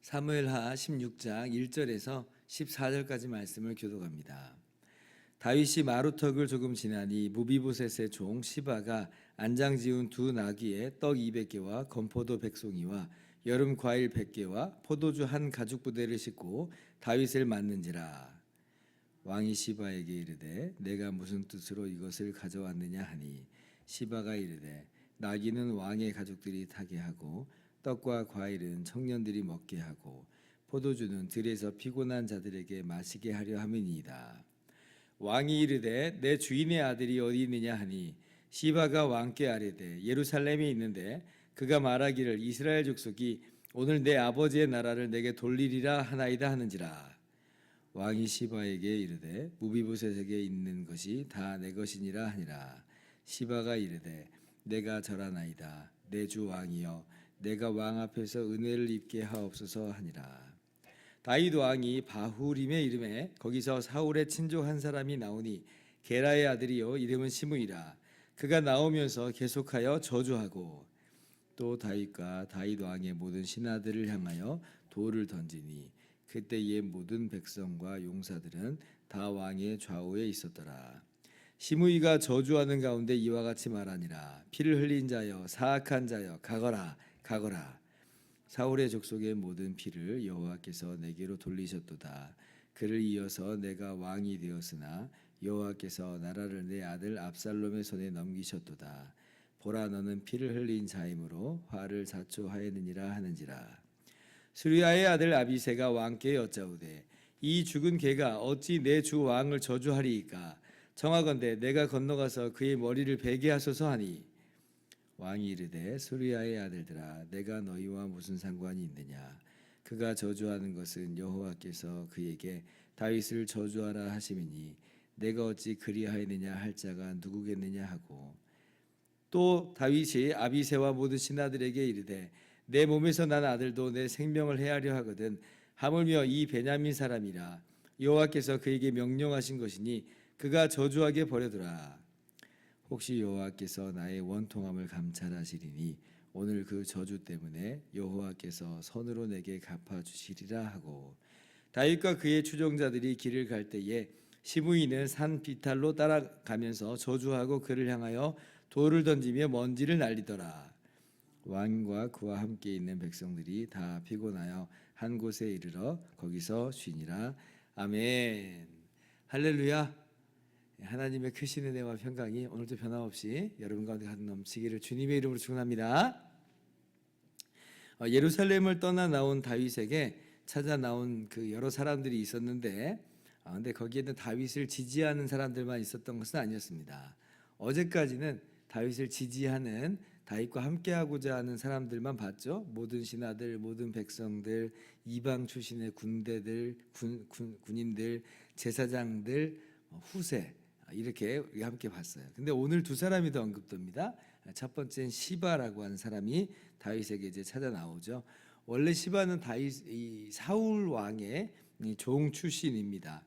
사무엘하 16장 1절에서 14절까지 말씀을 교독합니다. 다윗이 마루턱을 조금 지나니 무비보셋의 종 시바가 안장 지은 두 나귀에 떡 200개와 건포도 100송이와 여름 과일 100개와 포도주 한 가죽 부대를 싣고 다윗을 맞는지라. 왕이 시바에게 이르되 내가 무슨 뜻으로 이것을 가져왔느냐 하니 시바가 이르되 나귀는 왕의 가족들이 타게 하고 떡과 과일은 청년들이 먹게 하고 포도주는 들에서 피곤한 자들에게 마시게 하려 함이니이다. 왕이 이르되 내 주인의 아들이 어디 있느냐 하니 시바가 왕께 아뢰되 예루살렘에 있는데 그가 말하기를 이스라엘 족속이 오늘 내 아버지의 나라를 내게 돌리리라 하나이다 하는지라. 왕이 시바에게 이르되 무비보셋에게 있는 것이 다 내 것이니라 하니라. 시바가 이르되 내가 절하나이다. 내 주 왕이여 내가 왕 앞에서 은혜를 입게 하옵소서 하니라. 다윗 왕이 바후림의 이름에 거기서 사울의 친족 한 사람이 나오니 게라의 아들이요 이름은 시므이라. 그가 나오면서 계속하여 저주하고 또 다윗과 다윗 왕의 모든 신하들을 향하여 돌을 던지니 그때의 모든 백성과 용사들은 다 왕의 좌우에 있었더라. 시므이가 저주하는 가운데 이와 같이 말하니라. 피를 흘린 자여 사악한 자여 가거라 가거라. 사울의 족속의 모든 피를 여호와께서 내게로 돌리셨도다. 그를 이어서 내가 왕이 되었으나 여호와께서 나라를 내 아들 압살롬의 손에 넘기셨도다. 보라 너는 피를 흘린 자이므로 화를 자초하였느니라 하는지라. 수리아의 아들 아비새가 왕께 여짜오되 이 죽은 개가 어찌 내 주 왕을 저주하리이까. 정하건대 내가 건너가서 그의 머리를 베게 하소서 하니 왕이 이르되 수리아의 아들들아 내가 너희와 무슨 상관이 있느냐. 그가 저주하는 것은 여호와께서 그에게 다윗을 저주하라 하심이니 내가 어찌 그리하였느냐 할 자가 누구겠느냐 하고 또 다윗이 아비새와 모든 신하들에게 이르되 내 몸에서 난 아들도 내 생명을 해하려 하거든 하물며 이 베냐민 사람이라. 여호와께서 그에게 명령하신 것이니 그가 저주하게 버려두라. 혹시 여호와께서 나의 원통함을 감찰하시리니 오늘 그 저주 때문에 여호와께서 선으로 내게 갚아주시리라 하고 다윗과 그의 추종자들이 길을 갈 때에 시므이는 산 비탈로 따라가면서 저주하고 그를 향하여 돌을 던지며 먼지를 날리더라. 왕과 그와 함께 있는 백성들이 다 피곤하여 한 곳에 이르러 거기서 쉬니라. 아멘. 할렐루야. 하나님의 크신 은혜와 평강이 오늘도 변함없이 여러분 가운데 가득 넘치기를 주님의 이름으로 축원합니다. 예루살렘을 떠나 나온 다윗에게 찾아 나온 그 여러 사람들이 있었는데 근데 거기에는 다윗을 지지하는 사람들만 있었던 것은 아니었습니다. 어제까지는 다윗을 지지하는 다윗과 함께하고자 하는 사람들만 봤죠. 모든 신하들, 모든 백성들, 이방 출신의 군대들, 군인들, 제사장들, 후세 이렇게 함께 봤어요. 근데 오늘 두 사람이 더 언급됩니다. 첫 번째는 시바라고 하는 사람이 다윗에게 이제 찾아 나오죠. 원래 시바는 이 사울 왕의 종 출신입니다.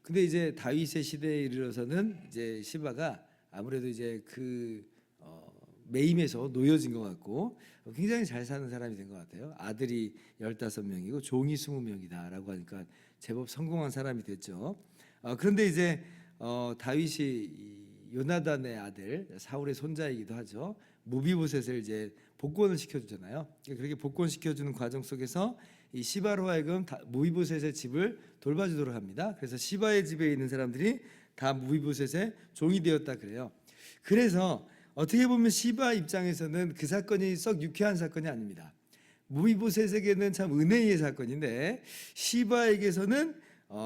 근데 이제 다윗의 시대에 이르러서는 이제 시바가 아무래도 이제 매임에서 놓여진 것 같고 굉장히 잘 사는 사람이 된 것 같아요. 아들이 15명이고 종이 20명이다라고 하니까 제법 성공한 사람이 됐죠. 그런데 이제 다윗이 요나단의 아들 사울의 손자이기도 하죠. 무비보셋을 이제 복권을 시켜주잖아요. 그렇게 복권시켜주는 과정 속에서 이 시바로 하여금 무비보셋의 집을 돌봐주도록 합니다. 그래서 시바의 집에 있는 사람들이 다 무비보셋의 종이 되었다 그래요. 그래서 어떻게 보면 시바 입장에서는 그 사건이 썩 유쾌한 사건이 아닙니다. 무비보셋에게는 참 은혜의 사건인데 시바에게서는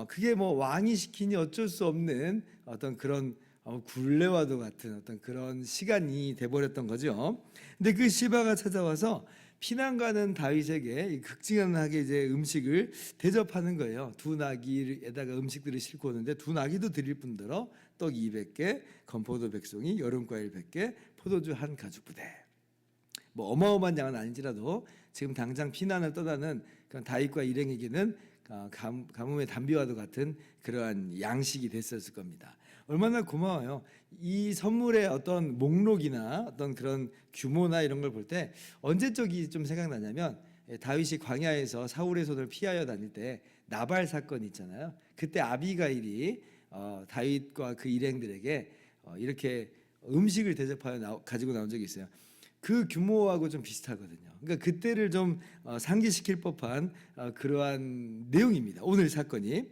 그게 뭐 왕이 시키니 어쩔 수 없는 어떤 그런 굴레와도 같은 어떤 그런 시간이 돼버렸던 거죠. 근데 그 시바가 찾아와서 피난 가는 다윗에게 극진하게 이제 음식을 대접하는 거예요. 두 나귀에다가 음식들을 싣고 오는데 두 나귀도 드릴 뿐더러 떡 200개, 건포도 100송이, 여름과일 100개, 포도주 한 가죽 부대. 뭐 어마어마한 양은 아닌지라도 지금 당장 피난을 떠나는 그런 다윗과 일행에게는 가뭄의 단비와도 같은 그러한 양식이 됐었을 겁니다. 얼마나 고마워요. 이 선물의 어떤 목록이나 어떤 그런 규모나 이런 걸 볼 때 언제적이 좀 생각나냐면, 다윗이 광야에서 사울의 손을 피하여 다닐 때 나발 사건 있잖아요. 그때 아비가일이 다윗과 그 일행들에게 이렇게 음식을 대접하여 가지고 나온 적이 있어요. 그 규모하고 좀 비슷하거든요. 그러니까 그때를 좀 상기시킬 법한 그러한 내용입니다. 오늘 사건이.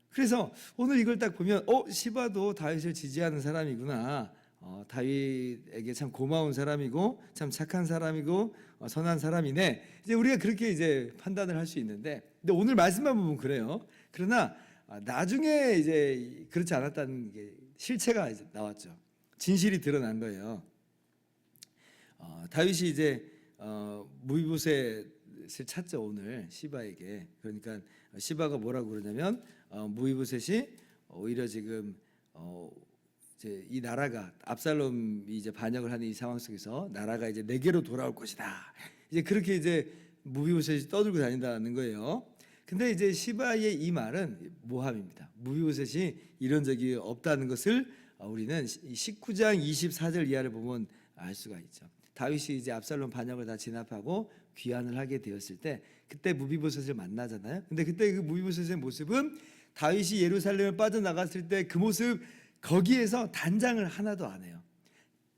그래서 오늘 이걸 딱 보면 시바도 다윗을 지지하는 사람이구나. 다윗에게 참 고마운 사람이고 참 착한 사람이고 선한 사람이네. 이제 우리가 그렇게 이제 판단을 할 수 있는데, 근데 오늘 말씀만 보면 그래요. 그러나 나중에 이제 그렇지 않았다는 게 실체가 이제 나왔죠. 진실이 드러난 거예요. 다윗이 이제 무비보셋을 찾죠, 오늘 시바에게. 그러니까 시바가 뭐라고 그러냐면, 무비보셋이 오히려 지금 이제 이 나라가 압살롬이 이제 반역을 하는 이 상황 속에서 나라가 이제 내게로 돌아올 것이다. 이제 그렇게 이제 무비보셋이 떠들고 다닌다는 거예요. 근데 이제 시바의 이 말은 모함입니다. 무비보셋이 이런 적이 없다는 것을 우리는 19장 24절 이하를 보면 알 수가 있죠. 다윗이 이제 압살롬 반역을 다 진압하고 귀환을 하게 되었을 때 그때 무비보셋을 만나잖아요. 근데 그때 그 무비보셋의 모습은 다윗이 예루살렘을 빠져나갔을 때 그 모습, 거기에서 단장을 하나도 안 해요.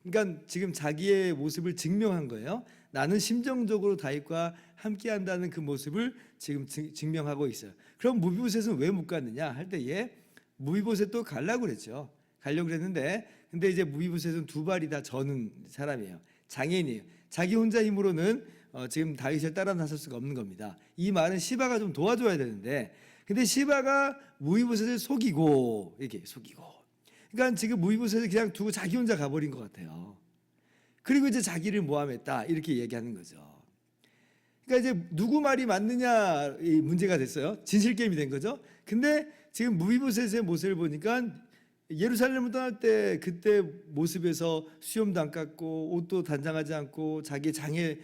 그러니까 지금 자기의 모습을 증명한 거예요. 나는 심정적으로 다윗과 함께한다는 그 모습을 지금 증명하고 있어요. 그럼 무비보셋은 왜 못 갔느냐 할 때에 무비보셋도 가려고 그랬죠. 가려고 그랬는데, 근데 이제 무비보셋은 두 발이 다 저는 사람이에요. 장애인이에요. 자기 혼자 힘으로는 지금 다윗을 따라 나설 수가 없는 겁니다. 이 말은 시바가 좀 도와줘야 되는데, 근데 시바가 무비보셋을 속이고, 이렇게 속이고, 그러니까 지금 무비보셋을 그냥 두고 자기 혼자 가버린 것 같아요. 그리고 이제 자기를 모함했다 이렇게 얘기하는 거죠. 그러니까 이제 누구 말이 맞느냐 이 문제가 됐어요. 진실 게임이 된 거죠. 근데 지금 무비보셋의 모습을 보니까 예루살렘을 떠날 때 그때 모습에서 수염도 안 깎고 옷도 단장하지 않고 자기 장에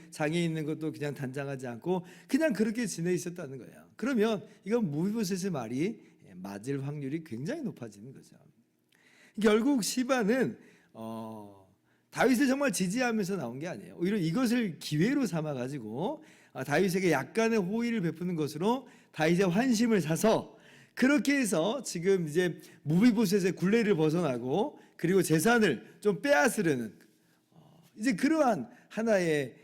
있는 것도 그냥 단장하지 않고 그냥 그렇게 지내 있었다는 거예요. 그러면 이건 무비보셋의 말이 맞을 확률이 굉장히 높아지는 거죠. 결국 시바는 다윗을 정말 지지하면서 나온 게 아니에요. 오히려 이것을 기회로 삼아 가지고 다윗에게 약간의 호의를 베푸는 것으로 다윗의 환심을 사서, 그렇게 해서 지금 이제 무비보셋의 굴레를 벗어나고 그리고 재산을 좀 빼앗으려는 이제 그러한 하나의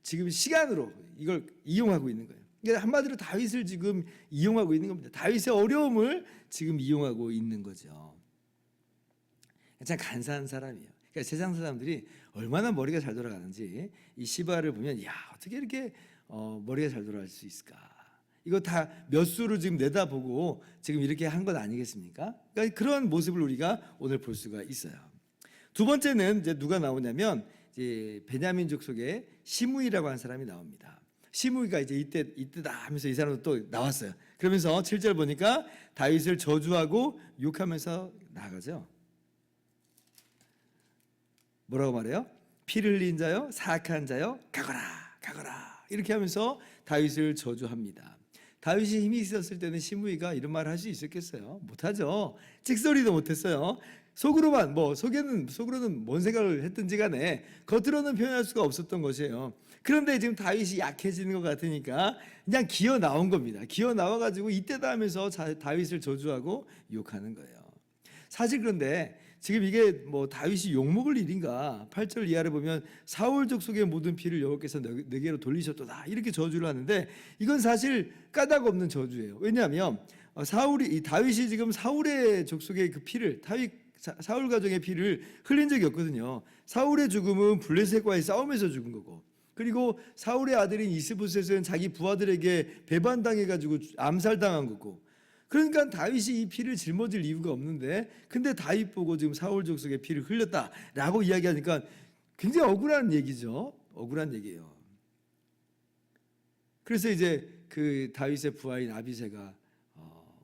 지금 시간으로 이걸 이용하고 있는 거예요. 그러니까 한마디로 다윗을 지금 이용하고 있는 겁니다. 다윗의 어려움을 지금 이용하고 있는 거죠. 참 간사한 사람이에요. 그러니까 세상 사람들이 얼마나 머리가 잘 돌아가는지 이 시바를 보면, 야, 어떻게 이렇게 머리가 잘 돌아갈 수 있을까? 이거 다 몇 수를 지금 내다보고 지금 이렇게 한 것 아니겠습니까? 그러니까 그런 모습을 우리가 오늘 볼 수가 있어요. 두 번째는 이제 누가 나오냐면, 이제 베냐민 족속의 시므이라고 하는 사람이 나옵니다. 시므이가 이제 이때다 하면서 이 사람도 또 나왔어요. 그러면서 7절 보니까 다윗을 저주하고 욕하면서 나가죠. 뭐라고 말해요? 피를 흘린 자여, 사악한 자여, 가거라, 가거라, 이렇게 하면서 다윗을 저주합니다. 다윗이 힘이 있었을 때는 시므이가 이런 말을 할 수 있었겠어요? 못하죠. 찍소리도 못했어요. 속으로는 뭔 생각을 했든지 간에 겉으로는 표현할 수가 없었던 것이에요. 그런데 지금 다윗이 약해지는 것 같으니까 그냥 기어 나온 겁니다. 기어 나와가지고 이때다 하면서 다윗을 저주하고 욕하는 거예요. 사실 그런데 지금 이게 뭐 다윗이 욕먹을 일인가? 8절 이하를 보면 사울 족속의 모든 피를 여호와께서 내게로 돌리셨도다 이렇게 저주를 하는데, 이건 사실 까닭 없는 저주예요. 왜냐하면 다윗이 지금 사울의 족속의 그 피를, 사울 가정의 피를 흘린 적이 없거든요. 사울의 죽음은 블레셋과의 싸움에서 죽은 거고, 그리고 사울의 아들인 이스보셋은 자기 부하들에게 배반당해가지고 암살당한 거고, 그러니까 다윗이 이 피를 짊어질 이유가 없는데, 근데 다윗 보고 지금 사울 족속의 피를 흘렸다라고 이야기하니까 굉장히 억울한 얘기죠. 억울한 얘기예요. 그래서 이제 그 다윗의 부하인 아비새가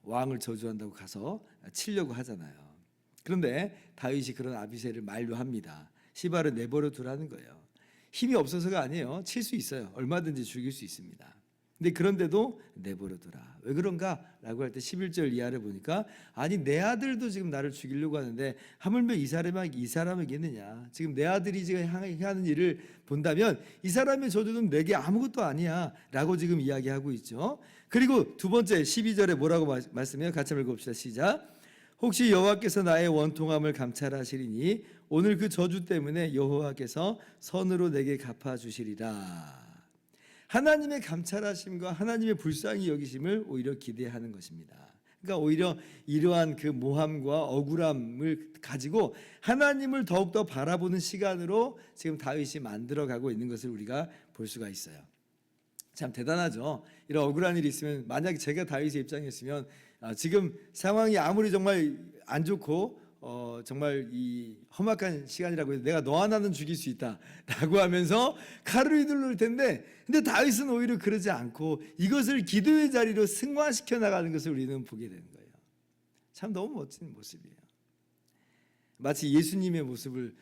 왕을 저주한다고 가서 치려고 하잖아요. 그런데 다윗이 그런 아비새를 만류합니다. 시바를 내버려 두라는 거예요. 힘이 없어서가 아니에요. 칠 수 있어요. 얼마든지 죽일 수 있습니다. 근데 그런데도 내버려 두라. 왜 그런가? 라고 할 때 11절 이하를 보니까 아니 내 아들도 지금 나를 죽이려고 하는데 하물며 이 사람에게느냐. 지금 내 아들이 지금 하는 일을 본다면 이 사람의 저주는 내게 아무것도 아니야 라고 지금 이야기하고 있죠. 그리고 두 번째 12절에 뭐라고 말씀해요? 같이 한번 읽어봅시다. 시작. 혹시 여호와께서 나의 원통함을 감찰하시리니 오늘 그 저주 때문에 여호와께서 선으로 내게 갚아주시리라. 하나님의 감찰하심과 하나님의 불쌍히 여기심을 오히려 기대하는 것입니다. 그러니까 오히려 이러한 그 모함과 억울함을 가지고 하나님을 더욱더 바라보는 시간으로 지금 다윗이 만들어가고 있는 것을 우리가 볼 수가 있어요. 참 대단하죠. 이런 억울한 일이 있으면 만약에 제가 다윗의 입장이었으면 지금 상황이 아무리 정말 안 좋고 정말 이 험악한 시간이라고 해서 내가 너 하나는 죽일 수 있다라고 하면서 칼을 휘두를 텐데 근데 다윗은 오히려 그러지 않고 이것을 기도의 자리로 승화시켜 나가는 것을 우리는 보게 되는 거예요. 참 너무 멋진 모습이에요. 마치 예수님의 모습을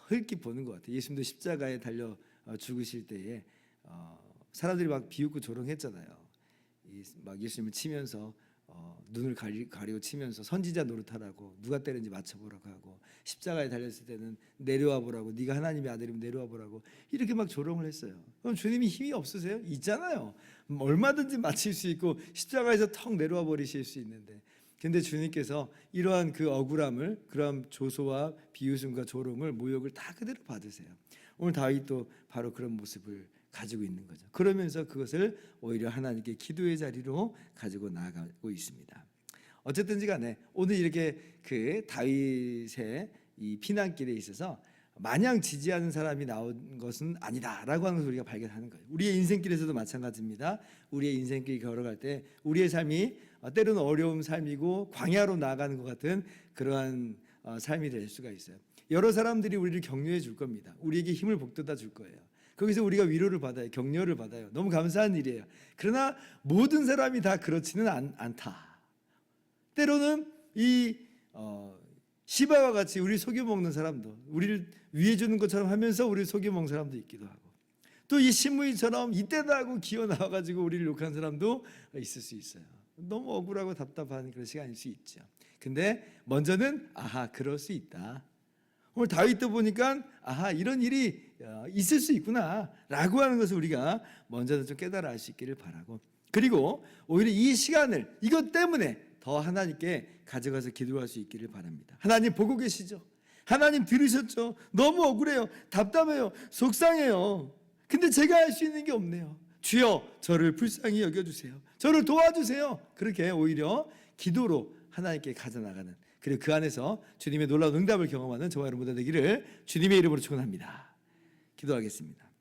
흘낏 보는 것 같아요. 예수님도 십자가에 달려 죽으실 때에 사람들이 막 비웃고 조롱했잖아요. 막 예수님을 치면서 눈을 가리고 치면서 선지자 노릇하라고 누가 때렸는지 맞춰보라고 하고 십자가에 달렸을 때는 내려와 보라고 네가 하나님의 아들이면 내려와 보라고 이렇게 막 조롱을 했어요. 그럼 주님이 힘이 없으세요? 있잖아요. 얼마든지 맞힐 수 있고 십자가에서 턱 내려와 버리실 수 있는데 근데 주님께서 이러한 그 억울함을 그러한 조소와 비웃음과 조롱을 모욕을 다 그대로 받으세요. 오늘 다윗도 바로 그런 모습을 가지고 있는 거죠. 그러면서 그것을 오히려 하나님께 기도의 자리로 가지고 나아가고 있습니다. 어쨌든지 간에 오늘 이렇게 그 다윗의 이 피난길에 있어서 마냥 지지하는 사람이 나온 것은 아니다라고 하는 것을 우리가 발견하는 거예요. 우리의 인생길에서도 마찬가지입니다. 우리의 인생길 걸어갈 때 우리의 삶이 때로는 어려운 삶이고 광야로 나아가는 것 같은 그러한 삶이 될 수가 있어요. 여러 사람들이 우리를 격려해 줄 겁니다. 우리에게 힘을 북돋아 줄 거예요. 거기서 우리가 위로를 받아요. 격려를 받아요. 너무 감사한 일이에요. 그러나 모든 사람이 다 그렇지는 않다. 때로는 이 시바와 같이 우리 속여먹는 사람도 우리를 위해주는 것처럼 하면서 우리를 속여먹는 사람도 있기도 하고 또 이 신무이처럼 이때다 하고 기어 나와가지고 우리를 욕한 사람도 있을 수 있어요. 너무 억울하고 답답한 그런 시간일 수 있죠. 근데 먼저는 아하 그럴 수 있다. 오늘 다윗도 보니까 아하 이런 일이 있을 수 있구나 라고 하는 것을 우리가 먼저는 좀 깨달아 알 수 있기를 바라고 그리고 오히려 이 시간을 이것 때문에 더 하나님께 가져가서 기도할 수 있기를 바랍니다. 하나님 보고 계시죠? 하나님 들으셨죠? 너무 억울해요. 답답해요. 속상해요. 근데 제가 할 수 있는 게 없네요. 주여 저를 불쌍히 여겨주세요. 저를 도와주세요. 그렇게 오히려 기도로 하나님께 가져나가는 그리고 그 안에서 주님의 놀라운 응답을 경험하는 저와 여러분들 되기를 주님의 이름으로 축원합니다. 기도하겠습니다.